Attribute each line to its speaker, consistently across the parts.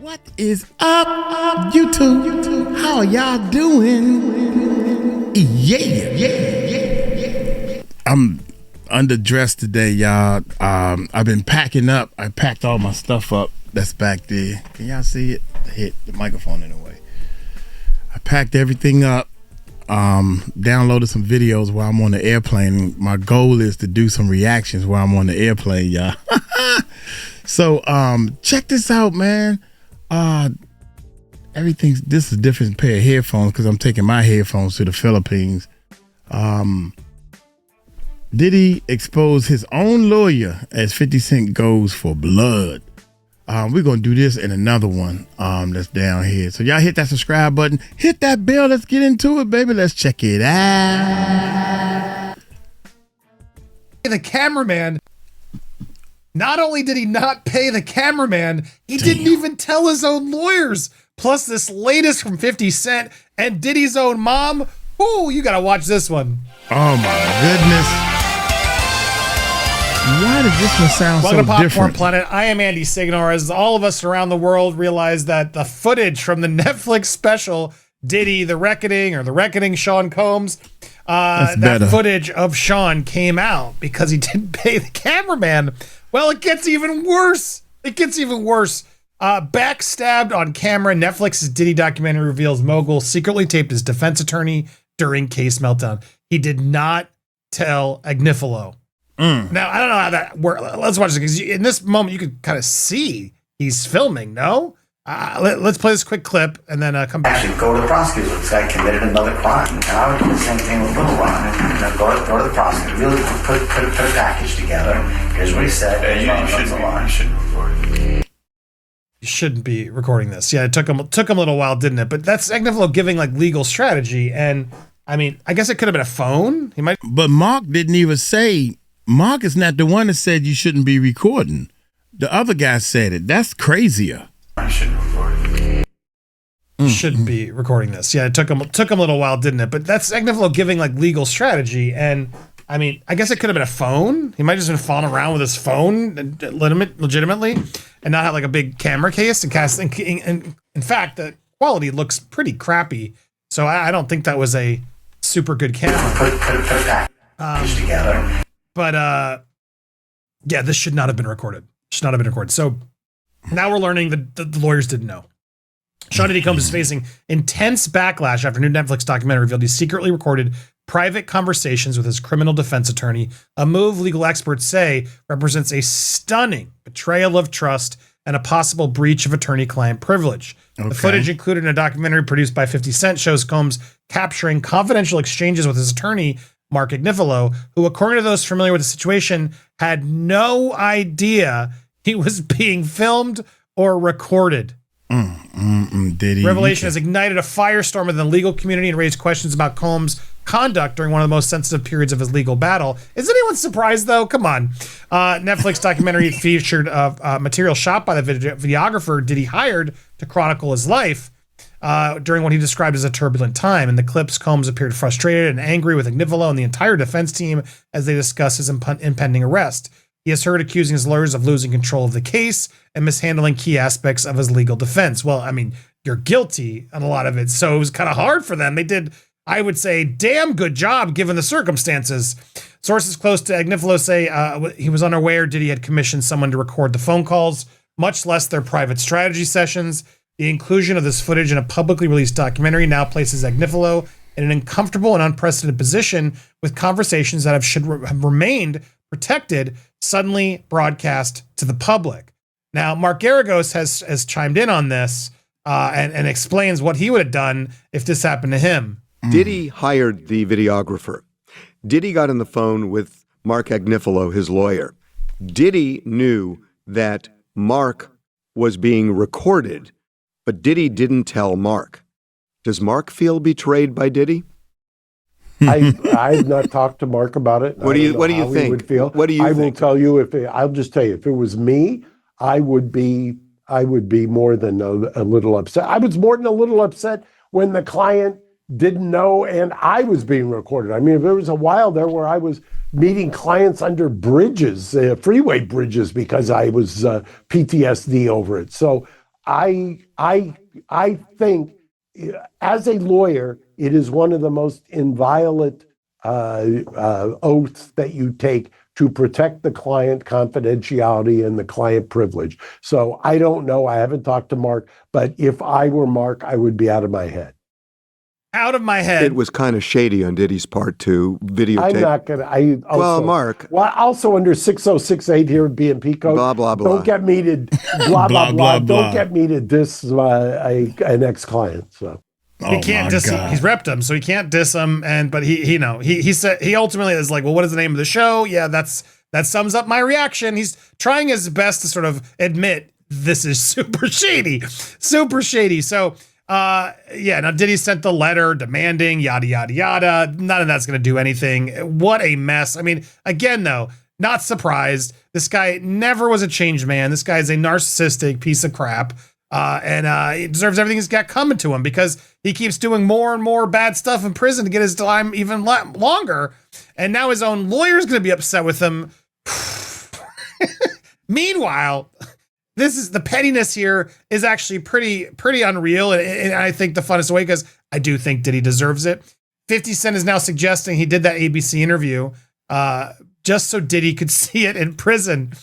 Speaker 1: What is up, YouTube? How y'all doing? Yeah. I'm underdressed today, y'all. I've been packing up. I packed all my stuff up that's back there. Can y'all see it? Hit the microphone in the way. I packed everything up. Downloaded some videos while I'm on the airplane. My goal is to do some reactions while I'm on the airplane, y'all. So check this out, man. This is a different pair of headphones because I'm taking my headphones to the Philippines. Diddy exposed his own lawyer as 50 Cent goes for blood. We're gonna do this in another one that's down here. So y'all hit that subscribe button, hit that bell. Let's get into it, baby. Let's check it out.
Speaker 2: The cameraman. Not only did he not pay the cameraman, he didn't even tell his own lawyers. Plus this latest from 50 Cent and Diddy's own mom. Ooh, you gotta watch this one.
Speaker 1: Oh my goodness. Why does this one sound
Speaker 2: Welcome
Speaker 1: so
Speaker 2: to Popcorn
Speaker 1: different?
Speaker 2: Planet. I am Andy Signor. As all of us around the world realize that the footage from the Netflix special, Diddy, The Reckoning, or The Reckoning, Sean Combs, that footage of Sean came out because he didn't pay the cameraman. Well, it gets even worse. Backstabbed on camera, Netflix's Diddy documentary reveals mogul secretly taped his defense attorney during case meltdown. He did not tell Agnifilo. Now, I don't know how that works. Let's watch it, because in this moment, you could kind of see he's filming, no? Let's play this quick clip and then come back.
Speaker 3: Actually, go to the prosecutor. This guy committed another crime. And I would do the same thing with Little Ron. Go to the prosecutor. Really put a package together. Here's what he said.
Speaker 4: You
Speaker 2: shouldn't be recording this. Yeah, it took him a little while, didn't it? But that's Agnifilo giving like legal strategy. And I mean, I guess it could have been a phone. He might.
Speaker 1: But Mark didn't even say. Mark is not the one that said you shouldn't be recording. The other guy said it. That's crazier.
Speaker 2: Shouldn't be recording this. Yeah, it took him a little while, didn't it? But that's Agnifilo giving like legal strategy. And I mean, I guess it could have been a phone. He might have just been falling around with his phone legitimately and not have like a big camera case and casting. And in fact, the quality looks pretty crappy. So I don't think that was a super good camera.
Speaker 3: Put a package together.
Speaker 2: But yeah, this should not have been recorded. So now we're learning that the lawyers didn't know. Sean Diddy Combs is facing intense backlash after a new Netflix documentary revealed he secretly recorded private conversations with his criminal defense attorney, a move legal experts say represents a stunning betrayal of trust and a possible breach of attorney-client privilege. Okay. The footage included in a documentary produced by 50 Cent shows Combs capturing confidential exchanges with his attorney, Mark Agnifilo, who, according to those familiar with the situation, had no idea he was being filmed or recorded.
Speaker 1: Diddy,
Speaker 2: revelation has ignited a firestorm within the legal community and raised questions about Combs' conduct during one of the most sensitive periods of his legal battle. Is anyone surprised, though? Come on. Netflix documentary featured material shot by the videographer Diddy hired to chronicle his life during what he described as a turbulent time. In the clips, Combs appeared frustrated and angry with Agnifilo and the entire defense team as they discuss his impending arrest. He is heard accusing his lawyers of losing control of the case and mishandling key aspects of his legal defense. Well, I mean, you're guilty on a lot of it, so it was kind of hard for them. They did, I would say, damn good job given the circumstances. Sources close to Agnifilo say he was unaware Diddy had commissioned someone to record the phone calls, much less their private strategy sessions. The inclusion of this footage in a publicly released documentary now places Agnifilo in an uncomfortable and unprecedented position, with conversations that should have remained protected suddenly broadcast to the public. Now, Mark Geragos has chimed in on this and explains what he would have done if this happened to him.
Speaker 5: Diddy hired the videographer. Diddy got on the phone with Mark Agnifilo, his lawyer. Diddy knew that Mark was being recorded, but Diddy didn't tell Mark. Does Mark feel betrayed by Diddy?
Speaker 6: I've not talked to Mark about it.
Speaker 5: What do you think?
Speaker 6: He would feel.
Speaker 5: What do you
Speaker 6: I
Speaker 5: think?
Speaker 6: will tell you I'll just tell you, if it was me, I would be more than a little upset. I was more than a little upset when the client didn't know and I was being recorded. I mean, there was a while there where I was meeting clients under bridges, freeway bridges, because I was PTSD over it. So I think as a lawyer, it is one of the most inviolate oaths that you take to protect the client confidentiality and the client privilege. So I don't know. I haven't talked to Mark, but if I were Mark, I would be out of my head.
Speaker 2: Out of my head.
Speaker 5: It was kind of shady on Diddy's part to videotape.
Speaker 6: I'm not going to.
Speaker 5: Well, Mark.
Speaker 6: Well, also under 6068 here at BNP Code.
Speaker 5: Blah, blah, blah.
Speaker 6: Don't get me to blah, blah, blah. Don't get me to diss an ex-client. So.
Speaker 2: He can't diss him. He's repped him, so he can't diss him. But he said he ultimately is like, well, what is the name of the show? Yeah, that sums up my reaction. He's trying his best to sort of admit this is super shady. So, now Diddy sent the letter demanding yada yada yada. None of that's going to do anything. What a mess. I mean, again though, not surprised. This guy never was a changed man. This guy is a narcissistic piece of crap. And he deserves everything he's got coming to him because he keeps doing more and more bad stuff in prison to get his time even longer. And now his own lawyer's going to be upset with him. Meanwhile, the pettiness here is actually pretty unreal. And I think the funnest way, because I do think Diddy deserves it. 50 Cent is now suggesting he did that ABC interview just so Diddy could see it in prison.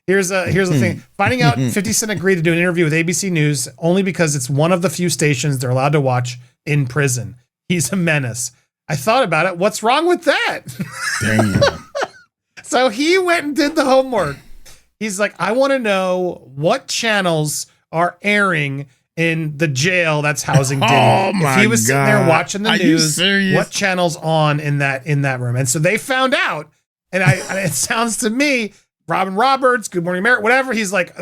Speaker 2: Here's the thing. Finding out 50 Cent agreed to do an interview with ABC News only because it's one of the few stations they're allowed to watch in prison. He's a menace. I thought about it. What's wrong with that?
Speaker 1: Damn.
Speaker 2: So he went and did the homework. He's like, I want to know what channels are airing in the jail that's housing Diddy.
Speaker 1: Oh my
Speaker 2: if he was sitting there watching the
Speaker 1: Are
Speaker 2: news,
Speaker 1: you serious?
Speaker 2: what channel's on in that room? And so they found out. And it sounds to me, Robin Roberts, Good Morning America, whatever. He's like,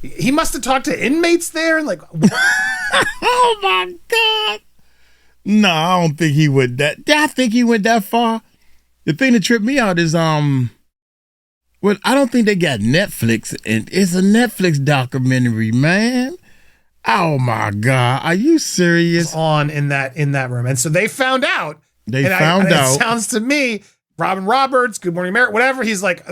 Speaker 2: he must have talked to inmates there. And like,
Speaker 1: Oh my God. No, I don't think he went that. I think he went that far. The thing that tripped me out is, I don't think they got Netflix, and it's a Netflix documentary, man. Oh my God. Are you serious?
Speaker 2: on in that room. And so they found out.
Speaker 1: They
Speaker 2: and
Speaker 1: found out.
Speaker 2: It sounds to me, Robin Roberts, Good Morning America, whatever. He's like,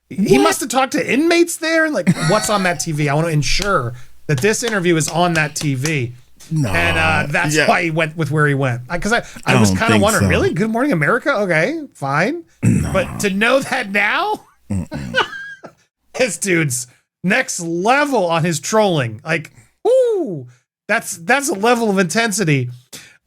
Speaker 2: he must have talked to inmates there. And like, what's on that TV? I want to ensure that this interview is on that TV.
Speaker 1: No.
Speaker 2: And that's why he went with where he went. Because I was kind of wondering,
Speaker 1: so.
Speaker 2: Really? Good Morning America? Okay, fine. No. But to know that now, this dude's next level on his trolling. Like, ooh, that's a level of intensity.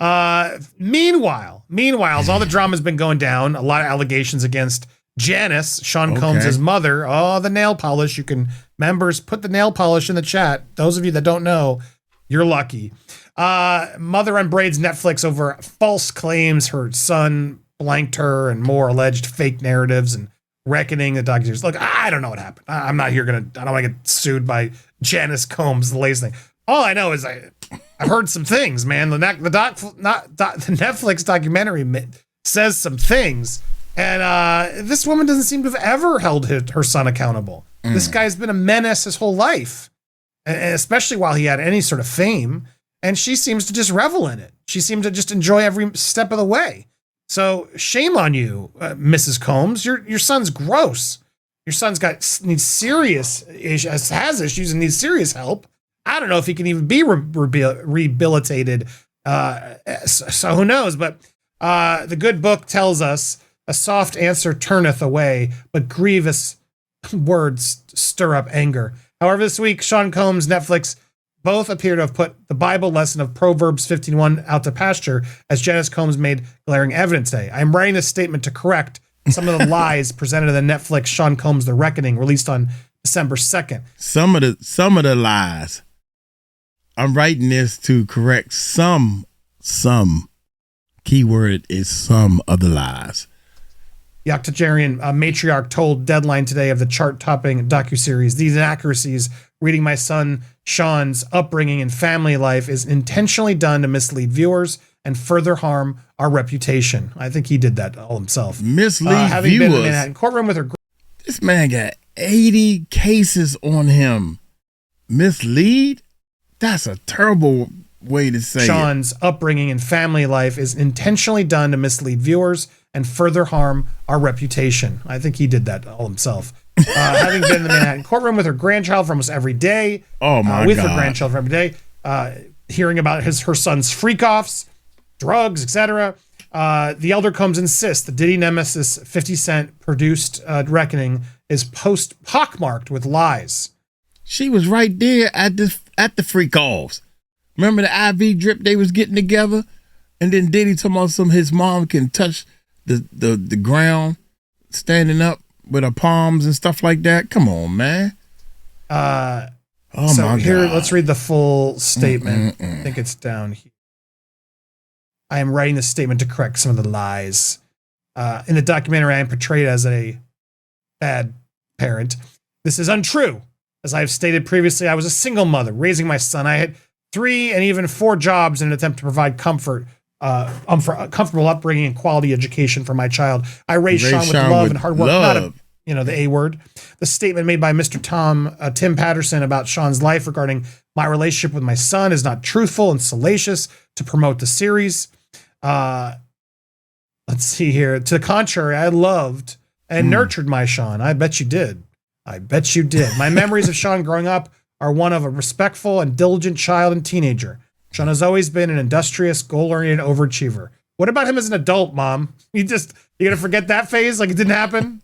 Speaker 2: Meanwhile, as all the drama's been going down, a lot of allegations against Janice, Sean Combs' mother. Oh, the nail polish. You can, members, put the nail polish in the chat. Those of you that don't know, you're lucky. Mother unbraids Netflix over false claims her son blanked her and more alleged fake narratives and reckoning the doctors. Look, I don't know what happened. I'm not here I don't want to get sued by Janice Combs, the latest thing. All I know is I've heard some things, man. The Netflix documentary says some things. And this woman doesn't seem to have ever held her son accountable. This guy's been a menace his whole life, and especially while he had any sort of fame. And she seems to just revel in it. She seemed to just enjoy every step of the way. So shame on you, Mrs. Combs. Your son's gross. Your son's needs serious issues, has issues, and needs serious help. I don't know if he can even be rehabilitated. So who knows? But the good book tells us a soft answer turneth away, but grievous words stir up anger. However, this week, Sean Combs, Netflix, both appear to have put the Bible lesson of Proverbs 15:1 out to pasture, as Janice Combs made glaring evidence today. I am writing this statement to correct some of the lies presented in the Netflix Sean Combs: The Reckoning, released on December 2nd.
Speaker 1: Some of the lies. I'm writing this to correct some keyword is some of the lies.
Speaker 2: The octogenarian matriarch told Deadline today of the chart-topping docuseries, these inaccuracies reading my son Sean's upbringing and family life is intentionally done to mislead viewers and further harm our reputation. I think he did that all himself.
Speaker 1: Mislead
Speaker 2: having
Speaker 1: viewers.
Speaker 2: been in the Manhattan courtroom with her.
Speaker 1: This man got 80 cases on him. Mislead? That's a terrible way to say
Speaker 2: Sean's upbringing and family life is intentionally done to mislead viewers and further harm our reputation. I think he did that all himself. having been in the Manhattan courtroom with her grandchild for almost every day.
Speaker 1: Oh my
Speaker 2: with
Speaker 1: God.
Speaker 2: her grandchild for every day, hearing about her son's freak-offs, drugs, etc. The elder Combs insists the Diddy Nemesis 50 Cent produced reckoning is pockmarked with lies.
Speaker 1: She was right there at the freak offs. Remember the IV drip they was getting together? And then Diddy talking about his mom can touch the ground standing up with her palms and stuff like that. Come on, man.
Speaker 2: So
Speaker 1: my
Speaker 2: here,
Speaker 1: God.
Speaker 2: let's read the full statement. I think it's down here. I am writing this statement to correct some of the lies. In the documentary, I am portrayed as a bad parent. This is untrue. As I have stated previously, I was a single mother raising my son. I had 3 and even 4 jobs in an attempt to provide comfort, for a comfortable upbringing and quality education for my child. I raised Sean with love and hard work, not the A word. The statement made by Mr. Tim Patterson about Sean's life regarding my relationship with my son is not truthful and salacious to promote the series. Let's see here. To the contrary, I loved and nurtured my Sean. I bet you did. I bet you did. My memories of Sean growing up are one of a respectful and diligent child and teenager. Sean has always been an industrious, goal-oriented overachiever. What about him as an adult, Mom? You gonna forget that phase like it didn't happen?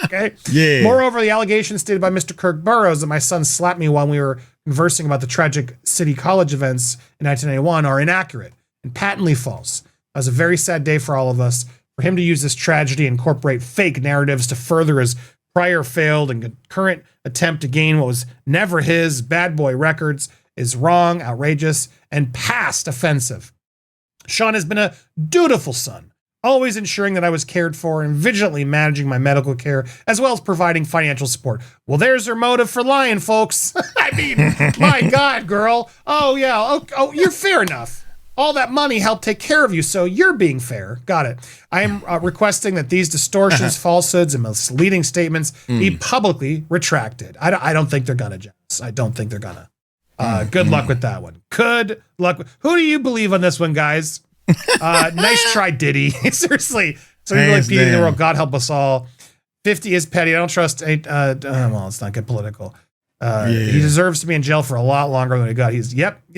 Speaker 2: Okay.
Speaker 1: Yeah.
Speaker 2: Moreover, the allegations stated by Mr. Kirk Burroughs that my son slapped me while we were conversing about the tragic City College events in 1991 are inaccurate and patently false. It was a very sad day for all of us. For him to use this tragedy and incorporate fake narratives to further his prior failed and current attempt to gain what was never his bad boy records is wrong, outrageous, and past offensive. Sean has been a dutiful son, always ensuring that I was cared for and vigilantly managing my medical care, as well as providing financial support. Well, there's her motive for lying, folks. I mean, my God, girl. Oh, yeah. Oh, you're fair enough. All that money helped take care of you, so you're being fair. Got it. I am requesting that these distortions, falsehoods, and misleading statements be publicly retracted. I don't think they're gonna, Janice. I don't think they're gonna. Good luck with that one. Good luck. Who do you believe on this one, guys? Nice try, Diddy. Seriously. So you're like beating the world. God help us all. 50 is petty. I don't trust. Well, let's not get political. He deserves to be in jail for a lot longer than he got.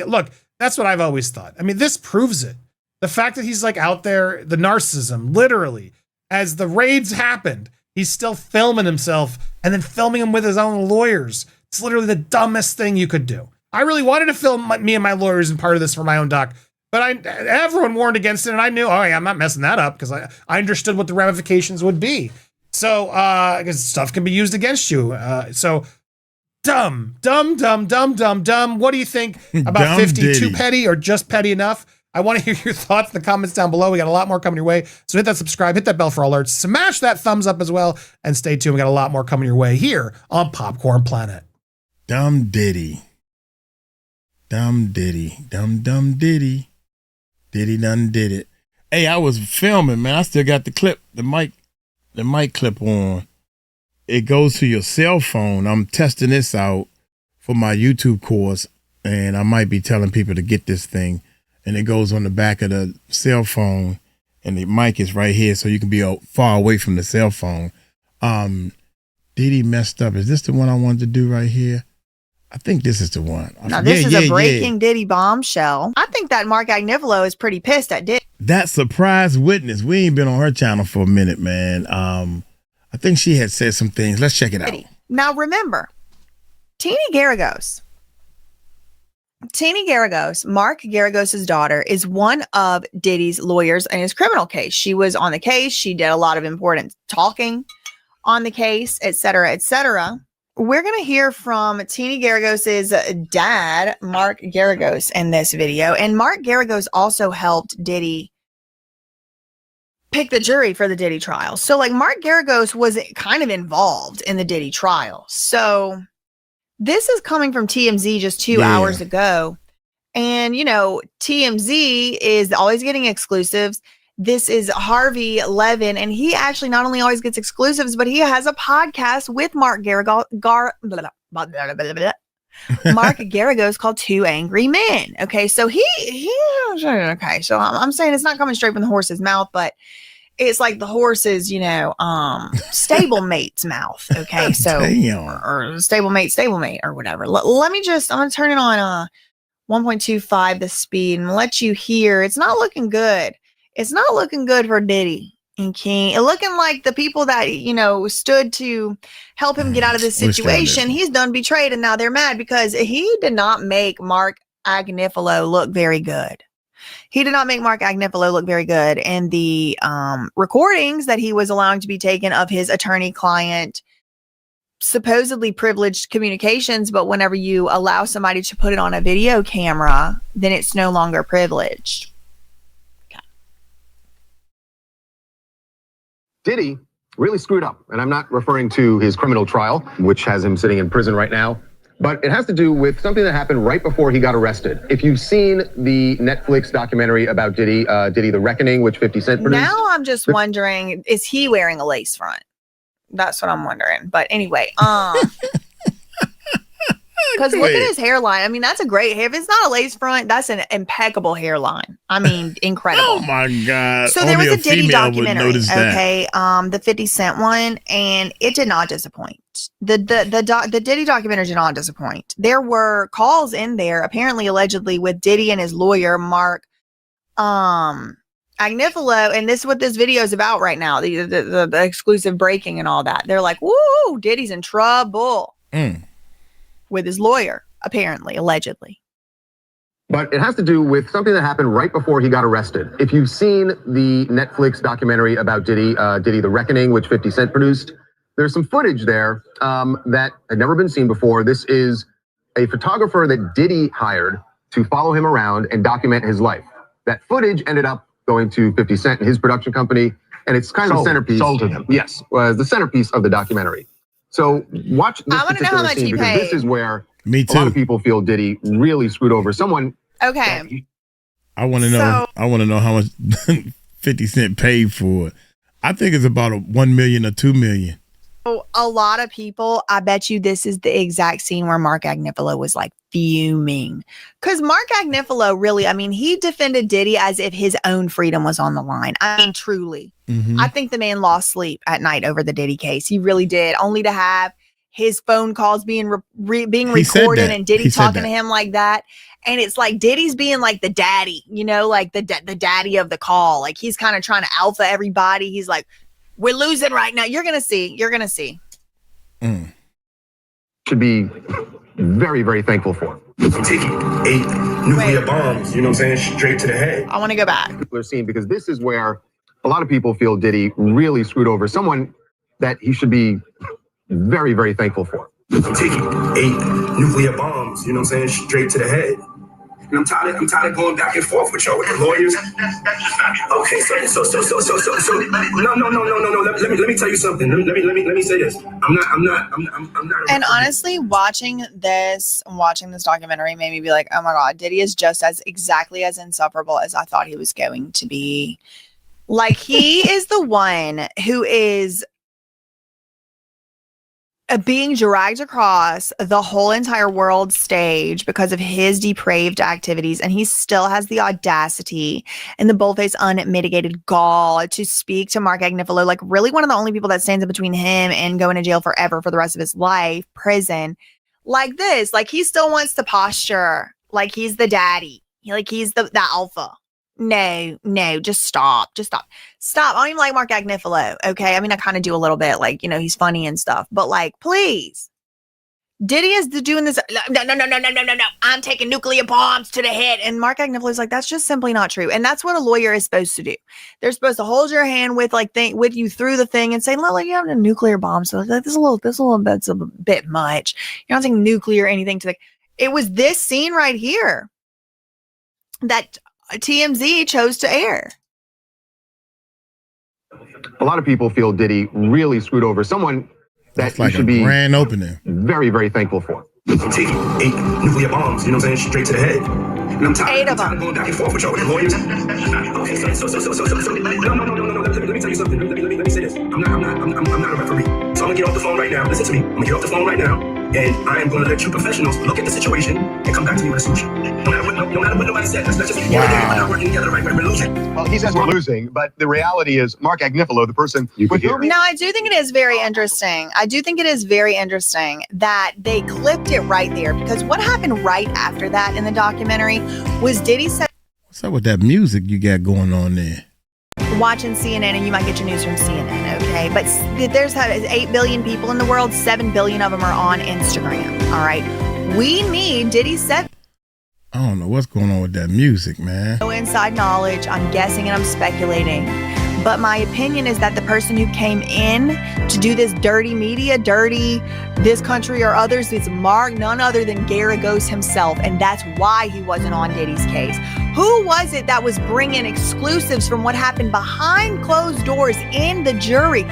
Speaker 2: Look. That's what I've always thought. I mean, this proves it. The fact that he's like out there, the narcissism, literally, as the raids happened, he's still filming himself and then filming him with his own lawyers. It's literally the dumbest thing you could do. I really wanted to film me and my lawyers and part of this for my own doc, but everyone warned against it, and I knew, I'm not messing that up because I understood what the ramifications would be. So, because stuff can be used against you. Dumb. What do you think about 50?
Speaker 1: Diddy.
Speaker 2: Too petty or just petty enough? I want to hear your thoughts in the comments down below. We got a lot more coming your way. So hit that subscribe, hit that bell for alerts, smash that thumbs up as well, and stay tuned. We got a lot more coming your way here on Popcorn Planet.
Speaker 1: Dumb Diddy. Dumb Diddy. Dumb Diddy. Diddy done did it. Hey, I was filming, man. I still got the mic clip on. It goes to your cell phone. I'm testing this out for my YouTube course, and I might be telling people to get this thing. And it goes on the back of the cell phone, and the mic is right here, so you can be far away from the cell phone. Diddy messed up. Is this the one I wanted to do right here? I think this is the one.
Speaker 4: Now, this is a breaking Diddy bombshell. I think that Mark Agnifilo is pretty pissed at Diddy.
Speaker 1: That surprise witness. We ain't been on her channel for a minute, man. I think she had said some things. Let's check it out.
Speaker 4: Now, remember, Tini Geragos, Mark Geragos' daughter, is one of Diddy's lawyers in his criminal case. She was on the case. She did a lot of important talking on the case, et cetera, et cetera. We're going to hear from Tini Geragos' dad, Mark Geragos, in this video. And Mark Geragos also helped Diddy pick the jury for the Diddy trial. So, like, Mark Geragos was kind of involved in the Diddy trial. So this is coming from TMZ just 2 hours ago. And, you know, TMZ is always getting exclusives. This is Harvey Levin, and he actually not only always gets exclusives, but he has a podcast with Mark Geragos, Mark Geragos, called Two Angry Men. Okay, so so I'm saying it's not coming straight from the horse's mouth, but it's like the horse's, stablemate's mouth. Okay. So, or stablemate, or whatever. Let me I'm going to turn it on 1.25 the speed and let you hear. It's not looking good. It's not looking good for Diddy and King. It looking like the people that, stood to help him get out of this situation, he's done betrayed, and now they're mad because he did not make Mark Agnifilo look very good. He did not make Mark Agnifilo look very good in the recordings that he was allowing to be taken of his attorney-client supposedly privileged communications. But whenever you allow somebody to put it on a video camera, then it's no longer privileged. Okay.
Speaker 7: Diddy really screwed up, and I'm not referring to his criminal trial, which has him sitting in prison right now. But it has to do with something that happened right before he got arrested. If you've seen the Netflix documentary about Diddy, The Reckoning, which 50 Cent produced.
Speaker 4: Now I'm just wondering, is he wearing a lace front? That's what I'm wondering. But anyway, because look at his hairline. I mean, that's a great hair. If it's not a lace front, that's an impeccable hairline. I mean, incredible.
Speaker 1: Oh my God.
Speaker 4: So there was a Diddy documentary, okay, the 50 Cent one, and it did not disappoint. The Diddy documentary did not disappoint. There were calls in there, apparently, allegedly, with Diddy and his lawyer, Mark Agnifilo, and this is what this video is about right now, the exclusive breaking and all that. They're like, woo, Diddy's in trouble. With his lawyer, apparently, allegedly.
Speaker 7: But it has to do with something that happened right before he got arrested. If you've seen the Netflix documentary about Diddy, The Reckoning, which 50 Cent produced, there's some footage there that had never been seen before. This is a photographer that Diddy hired to follow him around and document his life. That footage ended up going to 50 Cent and his production company, and it's kind of the centerpiece. Sold to them. Yes, was the centerpiece of the documentary. So watch this particular scene, because this is where a lot of people feel Diddy really screwed over someone.
Speaker 4: Okay.
Speaker 1: I want to know. I want to know how much 50 Cent paid for it. I think it's about $1 million or $2 million.
Speaker 4: So a lot of people, I bet you this is the exact scene where Mark Agnifilo was like fuming. Because Mark Agnifilo really, I mean, he defended Diddy as if his own freedom was on the line. I mean, truly. I think the man lost sleep at night over the Diddy case. He really did. Only to have his phone calls being recorded and Diddy talking to him like that. And it's like Diddy's being like the daddy, like the daddy of the call. Like he's kind of trying to alpha everybody. He's like, we're losing right now. You're going to see.
Speaker 7: Should be very, very thankful for.
Speaker 8: I'm taking 8 nuclear bombs, straight to the head.
Speaker 4: I want to go back.
Speaker 7: Scene, because this is where a lot of people feel Diddy really screwed over someone that he should be very, very thankful for.
Speaker 8: I'm taking 8 nuclear bombs, straight to the head. And I'm tired of going back and forth with y'all, with the lawyers. Okay, so no. Let me tell you something. Let me say this. I'm not.
Speaker 4: And honestly, watching this documentary made me be like, oh my God, Diddy is just exactly as insufferable as I thought he was going to be. Like he is the one who is being dragged across the whole entire world stage because of his depraved activities. And he still has the audacity and the boldface unmitigated gall to speak to Mark Agnifilo, like really one of the only people that stands in between him and going to jail forever for the rest of his life, prison, like this. Like he still wants to posture like he's the daddy, like he's the alpha. No, just stop. I don't even like Mark Agnifilo, okay? I mean, I kind of do a little bit, like, he's funny and stuff, but like, please. Diddy is doing this. No. I'm taking nuclear bombs to the head. And Mark Agnifilo is like, that's just simply not true. And that's what a lawyer is supposed to do. They're supposed to hold your hand with you through the thing and say, Lily, you have a nuclear bomb. So this is a bit much. You're not taking nuclear or anything to it was this scene right here that TMZ chose to air.
Speaker 7: A lot of people feel Diddy really screwed over someone that
Speaker 1: like
Speaker 7: should be
Speaker 1: grand opening.
Speaker 7: Very, very thankful for.
Speaker 8: I'm taking 8 nuclear bombs, straight to the head. And I'm tired of going back and forth with y'all, with the lawyers. Okay, so no. Let me tell you something. Let me say this. I'm not a referee. So I'm gonna get off the phone right now. Listen to me. I'm gonna get off the phone right now. And I am going to let you professionals look at the situation and come back to me with a solution. No matter what nobody said. Let's just here and there. We're not working together the right way. We're losing.
Speaker 7: Well, he says we're losing, but the reality is Mark Agnifilo, the person with whom
Speaker 4: No, I do think it is very interesting. I do think it is very interesting that they clipped it right there, because what happened right after that in the documentary was Diddy said,
Speaker 1: What's up with that music you got going on there?
Speaker 4: watching CNN, and you might get your news from CNN, okay? But there's 8 billion people in the world, 7 billion of them are on Instagram, all right? We need, Diddy said,
Speaker 1: I don't know what's going on with that music, man.
Speaker 4: no inside knowledge. I'm guessing and I'm speculating. But my opinion is that the person who came in to do this dirty media, dirty this country or others, is Mark, none other than Geragos himself. And that's why he wasn't on Diddy's case. Who was it that was bringing exclusives from what happened behind closed doors in the jury?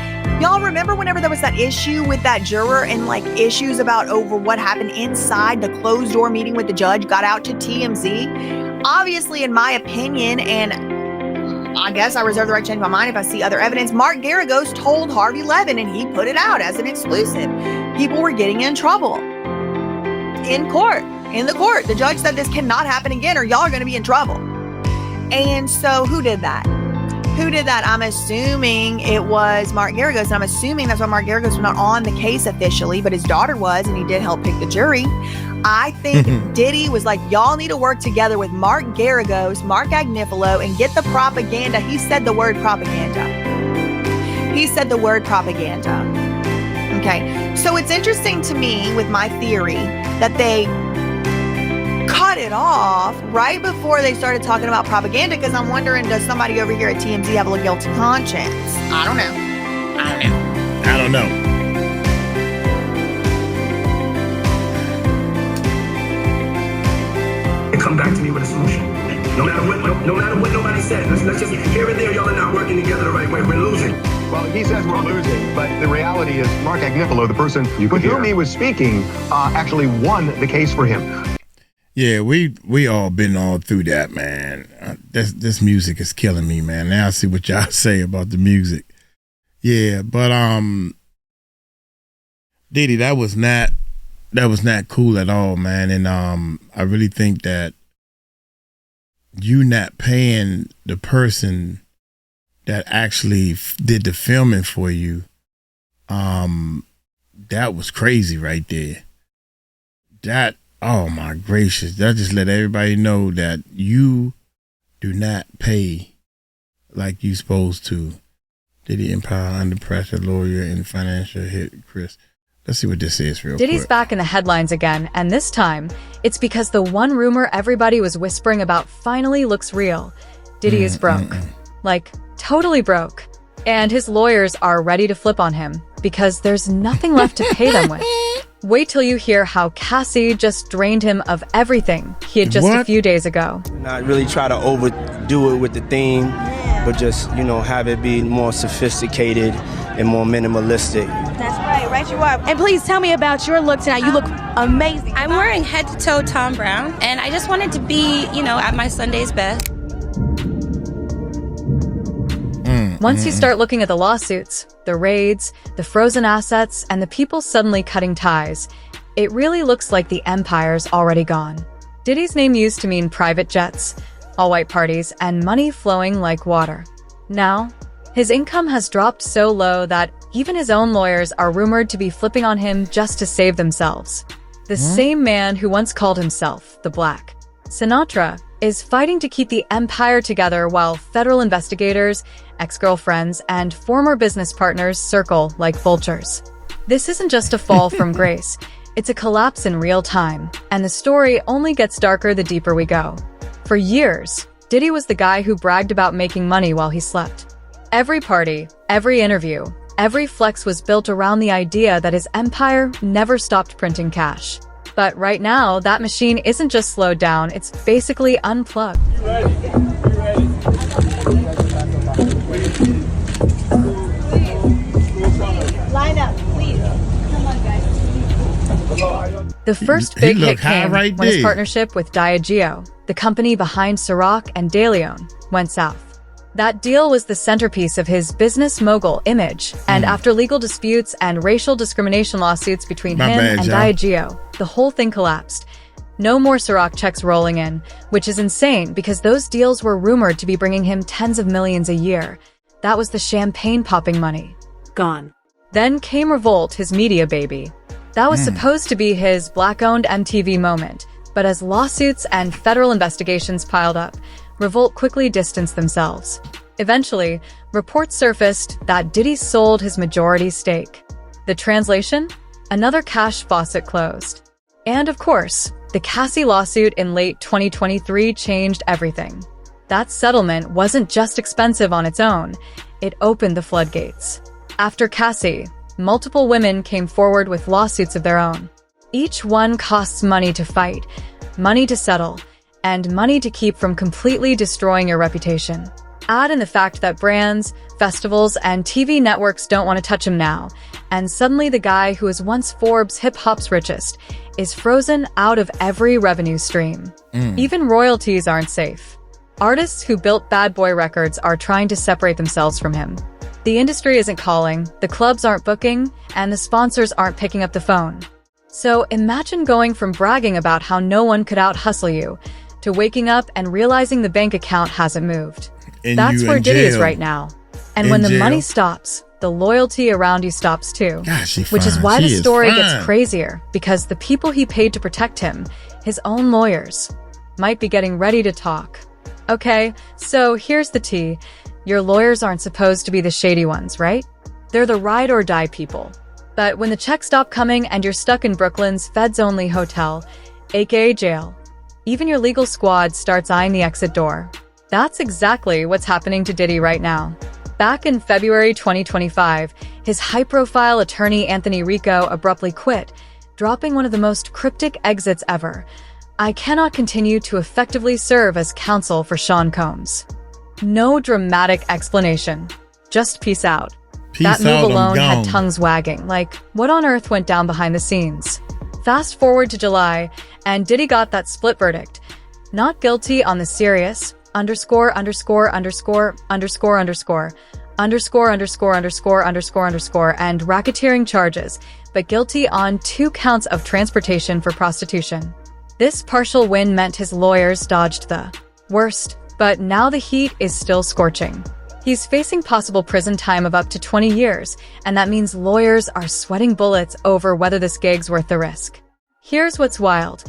Speaker 4: Y'all remember whenever there was that issue with that juror and like issues about over what happened inside the closed door meeting with the judge got out to TMZ? Obviously, in my opinion, and I guess I reserve the right to change my mind if I see other evidence, Mark Geragos told Harvey Levin and he put it out as an exclusive. People were getting in trouble in court. In the court, the judge said this cannot happen again or y'all are going to be in trouble. And so who did that? Who did that? I'm assuming it was Mark Geragos. And I'm assuming that's why Mark Geragos was not on the case officially, but his daughter was, and he did help pick the jury. I think Diddy was like, y'all need to work together with Mark Geragos, Mark Agnifilo, and get the propaganda. He said the word propaganda. He said the word propaganda. Okay. So it's interesting to me with my theory that they cut it off right before they started talking about propaganda, because I'm wondering, does somebody over here at TMZ have a guilty conscience? I don't know.
Speaker 8: And come back to me with a solution. No matter what nobody said. Let's just here and there. Y'all are not working together the right way. We're losing.
Speaker 7: Well, he says we're losing, but the reality is Mark Agnifilo, the person with whom he was speaking, actually won the case for him.
Speaker 1: Yeah, we all been all through that, man. This music is killing me, man. Now I see what y'all say about the music. Yeah, but Diddy, that was not cool at all, man. And I really think that you not paying the person that actually did the filming for you, that was crazy right there. That, oh my gracious, that just let everybody know that you do not pay like you supposed to. Diddy Empire under pressure, lawyer and financial hit Chris. Let's see what this is real quick.
Speaker 9: Diddy's back in the headlines again, and this time, it's because the one rumor everybody was whispering about finally looks real. Diddy is broke. Like, totally broke. And his lawyers are ready to flip on him, because there's nothing left to pay them with. Wait till you hear how Cassie just drained him of everything he had just a few days ago.
Speaker 10: Not really try to overdo it with the theme, but just, have it be more sophisticated and more minimalistic.
Speaker 11: That's right you are. And please tell me about your look tonight. You look amazing.
Speaker 12: I'm wearing head to toe Tom Brown, and I just wanted to be, at my Sunday's best.
Speaker 9: Once you start looking at the lawsuits, the raids, the frozen assets, and the people suddenly cutting ties, it really looks like the empire's already gone. Diddy's name used to mean private jets, all-white parties, and money flowing like water. Now, his income has dropped so low that even his own lawyers are rumored to be flipping on him just to save themselves. The same man who once called himself the Black Sinatra is fighting to keep the empire together while federal investigators, ex-girlfriends, and former business partners circle like vultures. This isn't just a fall from grace, it's a collapse in real time, and the story only gets darker the deeper we go. For years, Diddy was the guy who bragged about making money while he slept. Every party, every interview, every flex was built around the idea that his empire never stopped printing cash. But right now, that machine isn't just slowed down, it's basically unplugged.
Speaker 11: You ready? Line up, please. Come on, guys.
Speaker 9: The first big hit came when his partnership with Diageo, the company behind Ciroc and De Leon, went south. That deal was the centerpiece of his business mogul image, and after legal disputes and racial discrimination lawsuits between him and Diageo, the whole thing collapsed. No more Ciroc checks rolling in, which is insane because those deals were rumored to be bringing him tens of millions a year. That was the champagne popping money. Gone. Then came Revolt, his media baby. That was supposed to be his black-owned MTV moment, but as lawsuits and federal investigations piled up, Revolt quickly distanced themselves. Eventually, reports surfaced that Diddy sold his majority stake. The translation? Another cash faucet closed. And of course, the Cassie lawsuit in late 2023 changed everything. That settlement wasn't just expensive on its own, it opened the floodgates. After Cassie, multiple women came forward with lawsuits of their own. Each one costs money to fight, money to settle, and money to keep from completely destroying your reputation. Add in the fact that brands, festivals, and TV networks don't want to touch him now, and suddenly the guy who was once Forbes' hip-hop's richest is frozen out of every revenue stream. Even royalties aren't safe. Artists who built Bad Boy Records are trying to separate themselves from him. The industry isn't calling, the clubs aren't booking, and the sponsors aren't picking up the phone. So imagine going from bragging about how no one could out-hustle you to waking up and realizing the bank account hasn't moved. That's where Diddy is right now. And when the money stops, the loyalty around you stops too. Which is why the story gets crazier, because the people he paid to protect him, his own lawyers, might be getting ready to talk. Okay, so here's the tea. Your lawyers aren't supposed to be the shady ones, right? They're the ride or die people. But when the checks stop coming and you're stuck in Brooklyn's feds-only hotel, aka jail, even your legal squad starts eyeing the exit door. That's exactly what's happening to Diddy right now. Back in February 2025, his high-profile attorney Anthony Rico abruptly quit, dropping one of the most cryptic exits ever. I cannot continue to effectively serve as counsel for Sean Combs. No dramatic explanation. Just peace out. That move alone had tongues wagging, like, what on earth went down behind the scenes? Fast forward to July, and Diddy got that split verdict. Not guilty on the serious, and racketeering charges, but guilty on 2 counts of transportation for prostitution. This partial win meant his lawyers dodged the worst, but now the heat is still scorching. He's facing possible prison time of up to 20 years, and that means lawyers are sweating bullets over whether this gig's worth the risk. Here's what's wild.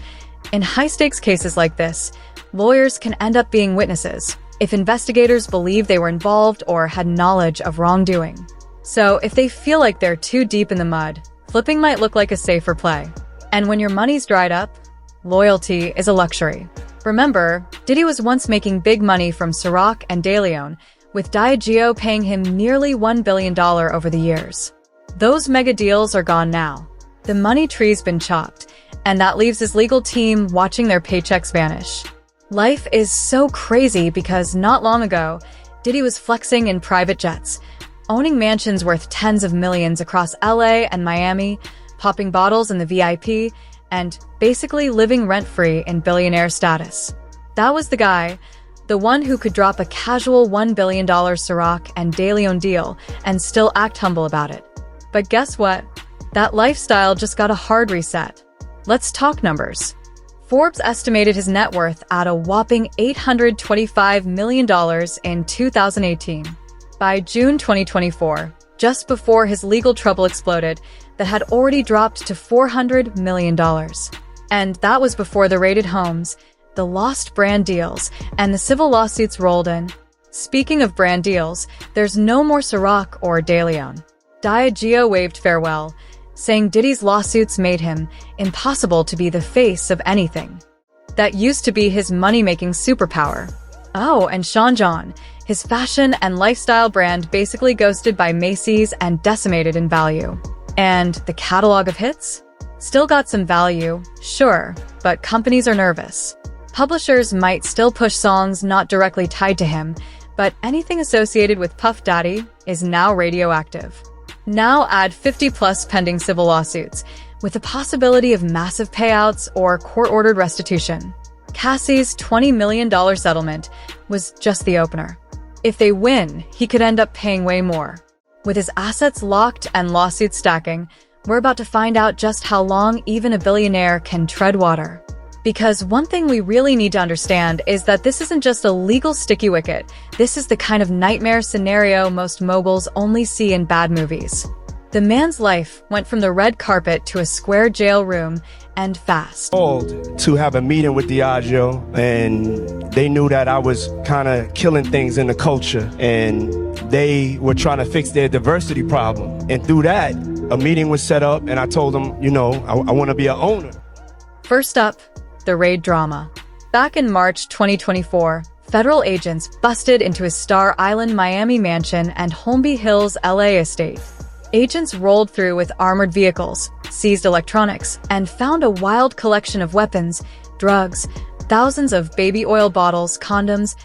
Speaker 9: In high-stakes cases like this, lawyers can end up being witnesses if investigators believe they were involved or had knowledge of wrongdoing. So if they feel like they're too deep in the mud, flipping might look like a safer play. And when your money's dried up, loyalty is a luxury. Remember, Diddy was once making big money from Ciroc and De Leon, with Diageo paying him nearly $1 billion over the years. Those mega deals are gone now. The money tree's been chopped, and that leaves his legal team watching their paychecks vanish. Life is so crazy because not long ago, Diddy was flexing in private jets, owning mansions worth tens of millions across LA and Miami, popping bottles in the VIP, and basically living rent-free in billionaire status. That was the guy, the one who could drop a casual $1 billion Ciroc and De Leon deal and still act humble about it. But guess what? That lifestyle just got a hard reset. Let's talk numbers. Forbes estimated his net worth at a whopping $825 million in 2018. By June 2024, just before his legal trouble exploded, that had already dropped to $400 million. And that was before the raided homes, the lost brand deals, and the civil lawsuits rolled in. Speaking of brand deals, there's no more Ciroc or De Leon. Diageo waved farewell, saying Diddy's lawsuits made him impossible to be the face of anything. That used to be his money-making superpower. Oh, and Sean John, his fashion and lifestyle brand basically ghosted by Macy's and decimated in value. And the catalog of hits? Still got some value, sure, but companies are nervous. Publishers might still push songs not directly tied to him, but anything associated with Puff Daddy is now radioactive. Now add 50-plus pending civil lawsuits, with the possibility of massive payouts or court-ordered restitution. Cassie's $20 million settlement was just the opener. If they win, he could end up paying way more. With his assets locked and lawsuits stacking, we're about to find out just how long even a billionaire can tread water. Because one thing we really need to understand is that this isn't just a legal sticky wicket. This is the kind of nightmare scenario most moguls only see in bad movies. The man's life went from the red carpet to a square jail room, and fast.
Speaker 10: Called to have a meeting with Diageo, and they knew that I was kind of killing things in the culture, and they were trying to fix their diversity problem. And through that, a meeting was set up, and I told them, I want to be an owner.
Speaker 9: First up, the raid drama. Back in March 2024, federal agents busted into his Star Island Miami mansion and Holmby Hills LA estate. Agents rolled through with armored vehicles, seized electronics, and found a wild collection of weapons, drugs, thousands of baby oil bottles, condoms,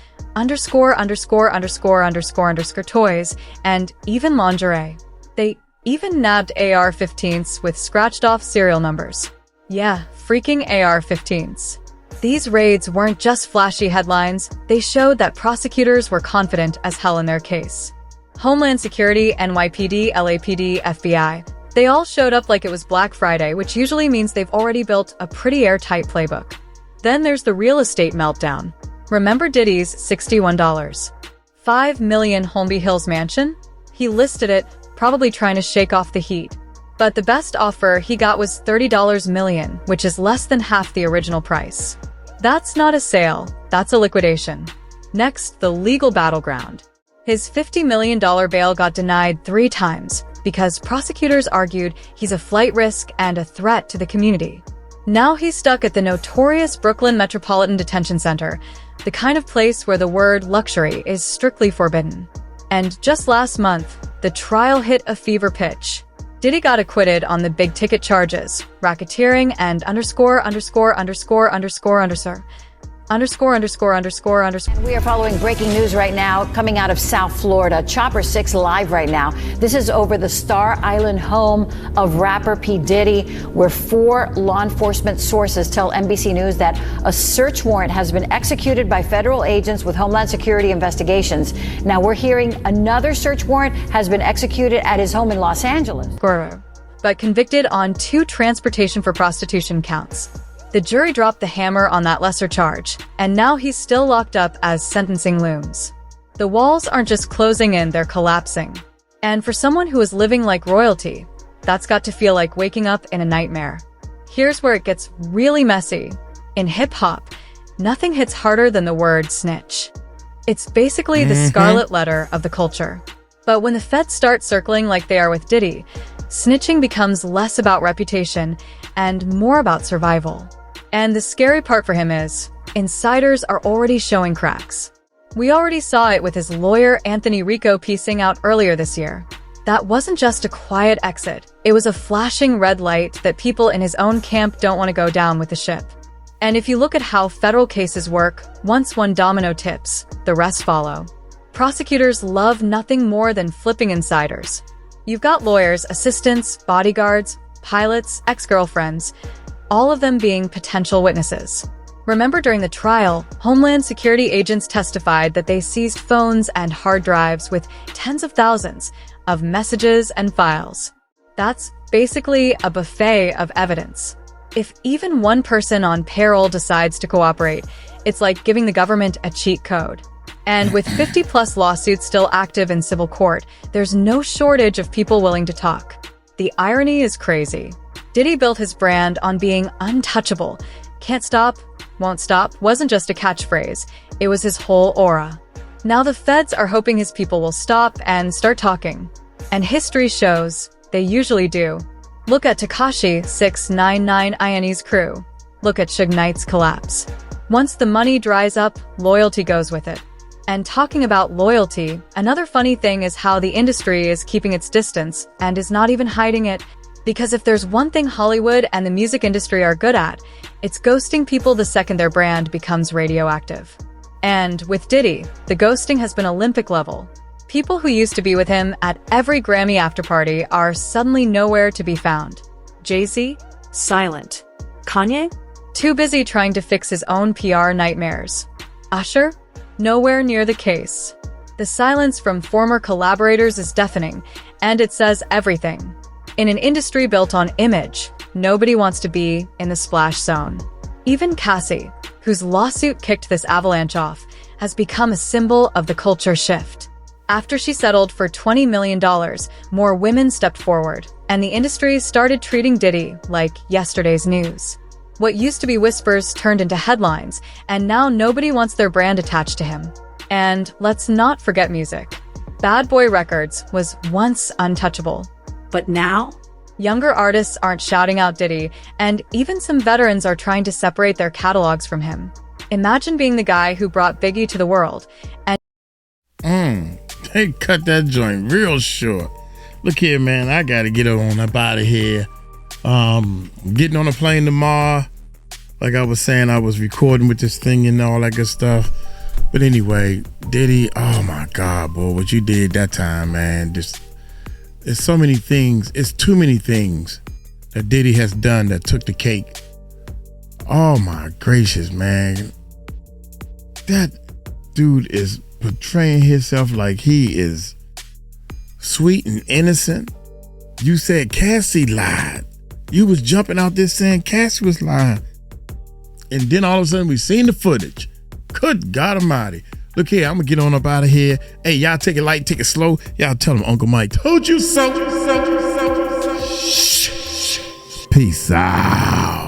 Speaker 9: toys, and even lingerie. They even nabbed AR-15s with scratched-off serial numbers. Yeah, freaking AR-15s. These raids weren't just flashy headlines, they showed that prosecutors were confident as hell in their case. Homeland Security, NYPD, LAPD, FBI. They all showed up like it was Black Friday, which usually means they've already built a pretty airtight playbook. Then there's the real estate meltdown. Remember Diddy's $61.5 million Holmby Hills mansion? He listed it, probably trying to shake off the heat. But the best offer he got was $30 million, which is less than half the original price. That's not a sale, that's a liquidation. Next, the legal battleground. His $50 million bail got denied 3 times because prosecutors argued he's a flight risk and a threat to the community. Now he's stuck at the notorious Brooklyn Metropolitan Detention Center, the kind of place where the word luxury is strictly forbidden. And just last month, the trial hit a fever pitch. Diddy got acquitted on the big-ticket charges, racketeering and And
Speaker 13: we are following breaking news right now coming out of South Florida. Chopper 6 live right now. This is over the Star Island home of rapper P. Diddy, where 4 law enforcement sources tell NBC News that a search warrant has been executed by federal agents with Homeland Security investigations. Now we're hearing another search warrant has been executed at his home in Los Angeles.
Speaker 9: But convicted on 2 transportation for prostitution counts. The jury dropped the hammer on that lesser charge, and now he's still locked up as sentencing looms. The walls aren't just closing in, they're collapsing. And for someone who is living like royalty, that's got to feel like waking up in a nightmare. Here's where it gets really messy. In hip-hop, nothing hits harder than the word snitch. It's basically the scarlet letter of the culture. But when the feds start circling like they are with Diddy, snitching becomes less about reputation and more about survival. And the scary part for him is, insiders are already showing cracks. We already saw it with his lawyer Anthony Rico piecing out earlier this year. That wasn't just a quiet exit, it was a flashing red light that people in his own camp don't want to go down with the ship. And if you look at how federal cases work, once one domino tips, the rest follow. Prosecutors love nothing more than flipping insiders. You've got lawyers, assistants, bodyguards, pilots, ex-girlfriends, all of them being potential witnesses. Remember during the trial, Homeland Security agents testified that they seized phones and hard drives with tens of thousands of messages and files. That's basically a buffet of evidence. If even one person on payroll decides to cooperate, it's like giving the government a cheat code. And with 50-plus lawsuits still active in civil court, there's no shortage of people willing to talk. The irony is crazy. Diddy built his brand on being untouchable. Can't stop, won't stop wasn't just a catchphrase. It was his whole aura. Now the feds are hoping his people will stop and start talking. And history shows they usually do. Look at Tekashi 6ix9ine INE's crew. Look at Suge Knight's collapse. Once the money dries up, loyalty goes with it. And talking about loyalty, another funny thing is how the industry is keeping its distance and is not even hiding it. Because if there's one thing Hollywood and the music industry are good at, it's ghosting people the second their brand becomes radioactive. And with Diddy, the ghosting has been Olympic level. People who used to be with him at every Grammy afterparty are suddenly nowhere to be found. Jay-Z? Silent. Kanye? Too busy trying to fix his own PR nightmares. Usher? Nowhere near the case. The silence from former collaborators is deafening, and it says everything. In an industry built on image, nobody wants to be in the splash zone. Even Cassie, whose lawsuit kicked this avalanche off, has become a symbol of the culture shift. After she settled for $20 million, more women stepped forward, and the industry started treating Diddy like yesterday's news. What used to be whispers turned into headlines, and now nobody wants their brand attached to him. And let's not forget music. Bad Boy Records was once untouchable.
Speaker 14: But now?
Speaker 9: Younger artists aren't shouting out Diddy, and even some veterans are trying to separate their catalogs from him. Imagine being the guy who brought Biggie to the world, and
Speaker 1: they cut that joint real short. Look here, man, I gotta get on up out of here. Getting on a plane tomorrow. Like I was saying, I was recording with this thing and all that good stuff. But anyway, Diddy, oh my God, boy, what you did that time, man. There's so many things. It's too many things that Diddy has done that took the cake. Oh my gracious, man. That dude is portraying himself like he is sweet and innocent. You said Cassie lied. You was jumping out there saying Cassie was lying. And then all of a sudden we seen the footage. Good God Almighty. Look here, I'm gonna get on up out of here. Hey, y'all take it light, take it slow. Y'all tell him Uncle Mike told you so. Peace out.